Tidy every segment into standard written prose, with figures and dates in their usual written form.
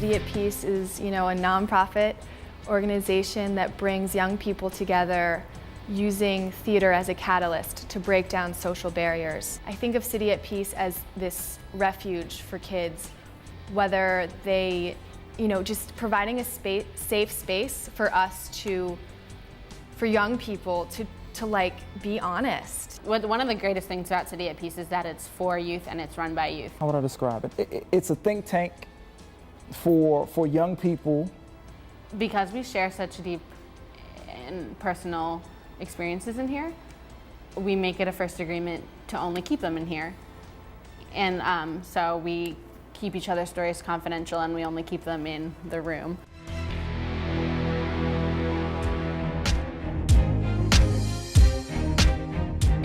City at Peace is, a nonprofit organization that brings young people together using theater as a catalyst to break down social barriers. I think of City at Peace as this refuge for kids, whether they, just providing a safe space for us for young people to be honest. One of the greatest things about City at Peace is that it's for youth and it's run by youth. How would I describe it? It's a think tank for young people. Because we share such deep and personal experiences in here, we make it a first agreement to only keep them in here. And so we keep each other's stories confidential and we only keep them in the room.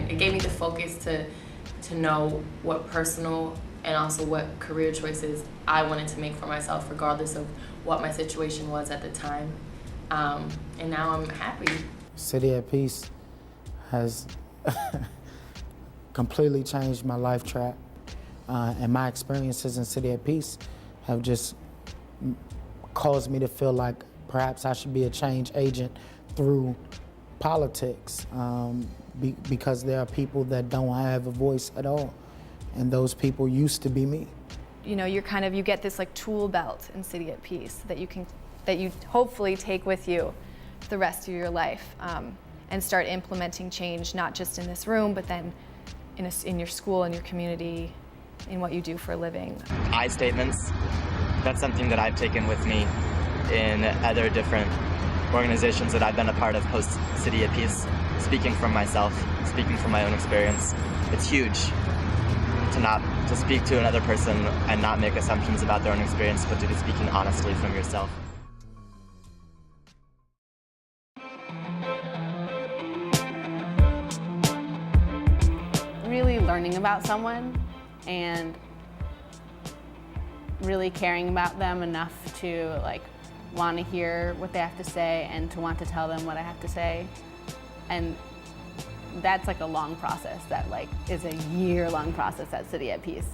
It gave me the focus to know what personal and also what career choices I wanted to make for myself, regardless of what my situation was at the time. And now I'm happy. City at Peace has completely changed my life track. And my experiences in City at Peace have just caused me to feel like perhaps I should be a change agent through politics. Because there are people that don't have a voice at all, and those people used to be me. You get this tool belt in City at Peace that you hopefully take with you the rest of your life, and start implementing change, not just in this room, but then in your school, in your community, in what you do for a living. I statements, that's something that I've taken with me in other different organizations that I've been a part of post City at Peace. Speaking from myself, speaking from my own experience, it's huge to speak to another person and not make assumptions about their own experience, but to be speaking honestly from yourself. Really learning about someone and really caring about them enough to want to hear what they have to say and to want to tell them what I have to say. And that's a long process that is a year-long process at City at Peace.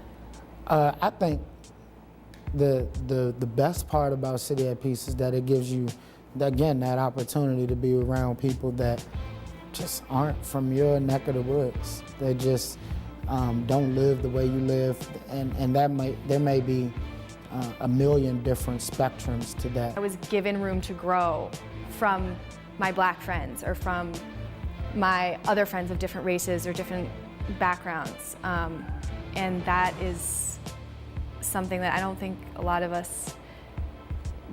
I think the best part about City at Peace is that it gives you, again, that opportunity to be around people that just aren't from your neck of the woods. They just don't live the way you live, and there may be a million different spectrums to that. I was given room to grow from my Black friends or from my other friends of different races or different backgrounds. And that is something that I don't think a lot of us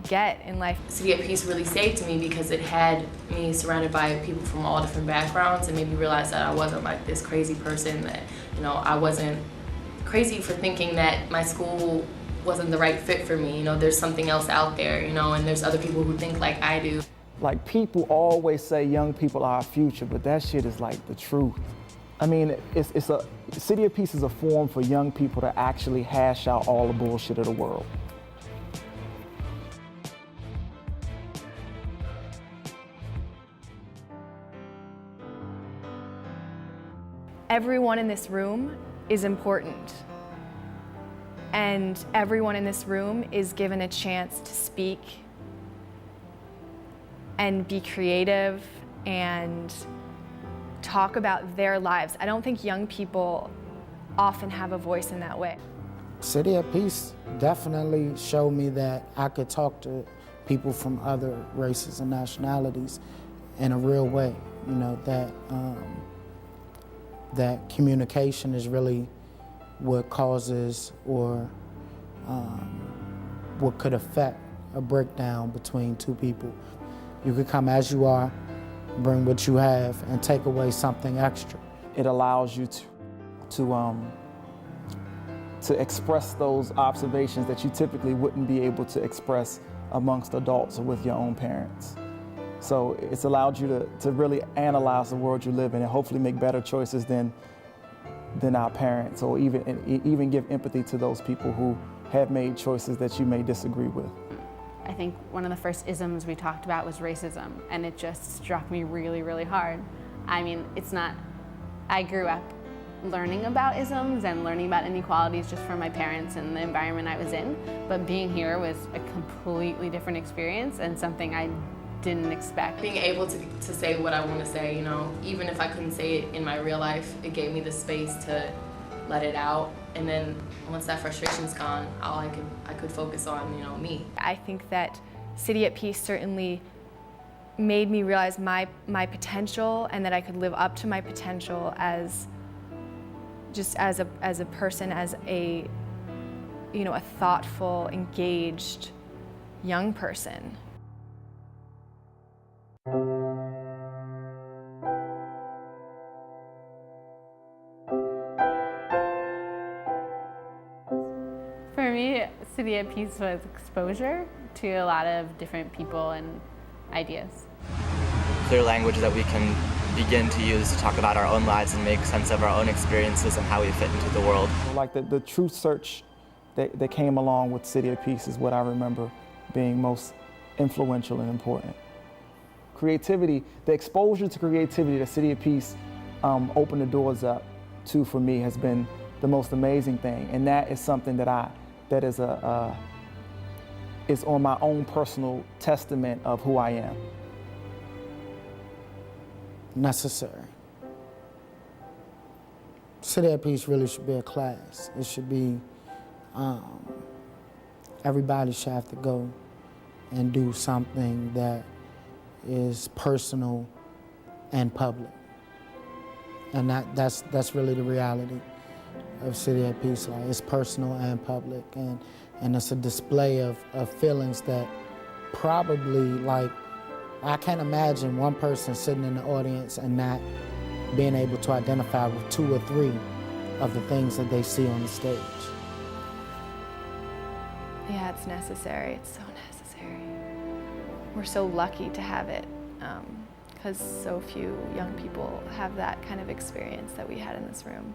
get in life. City at Peace really saved me because it had me surrounded by people from all different backgrounds and made me realize that I wasn't this crazy person, that I wasn't crazy for thinking that my school wasn't the right fit for me. There's something else out there, and there's other people who think like I do. People always say young people are our future, but that shit is the truth. I mean, City of Peace is a forum for young people to actually hash out all the bullshit of the world. Everyone in this room is important. And everyone in this room is given a chance to speak and be creative and talk about their lives. I don't think young people often have a voice in that way. City at Peace definitely showed me that I could talk to people from other races and nationalities in a real way. That communication is really what causes or what could affect a breakdown between two people. You could come as you are, bring what you have, and take away something extra. It allows you to express those observations that you typically wouldn't be able to express amongst adults or with your own parents. So it's allowed you to really analyze the world you live in and hopefully make better choices than our parents, or even give empathy to those people who have made choices that you may disagree with. I think one of the first isms we talked about was racism, and it just struck me really, really hard. I mean, I grew up learning about isms and learning about inequalities just from my parents and the environment I was in, but being here was a completely different experience and something I didn't expect. Being able to say what I want to say, you know, even if I couldn't say it in my real life, it gave me the space to let it out. And then once that frustration's gone, I could focus on, you know, me. I think that City at Peace certainly made me realize my potential, and that I could live up to my potential as a person, as a, you know, a thoughtful, engaged young person. For me, City at Peace was exposure to a lot of different people and ideas. Clear language that we can begin to use to talk about our own lives and make sense of our own experiences and how we fit into the world. Like the truth search that came along with City of Peace is what I remember being most influential and important. Creativity, the exposure to creativity that City of Peace opened the doors up to for me has been the most amazing thing, and that is something that is on my own personal testament of who I am. Necessary. City at Peace really should be a class. It should be, everybody should have to go and do something that is personal and public. And that's really the reality of City at Peace. Like, it's personal and public, and it's a display of feelings that probably, like, I can't imagine one person sitting in the audience and not being able to identify with 2 or 3 of the things that they see on the stage. Yeah, it's necessary. It's so necessary. We're so lucky to have it, because so few young people have that kind of experience that we had in this room.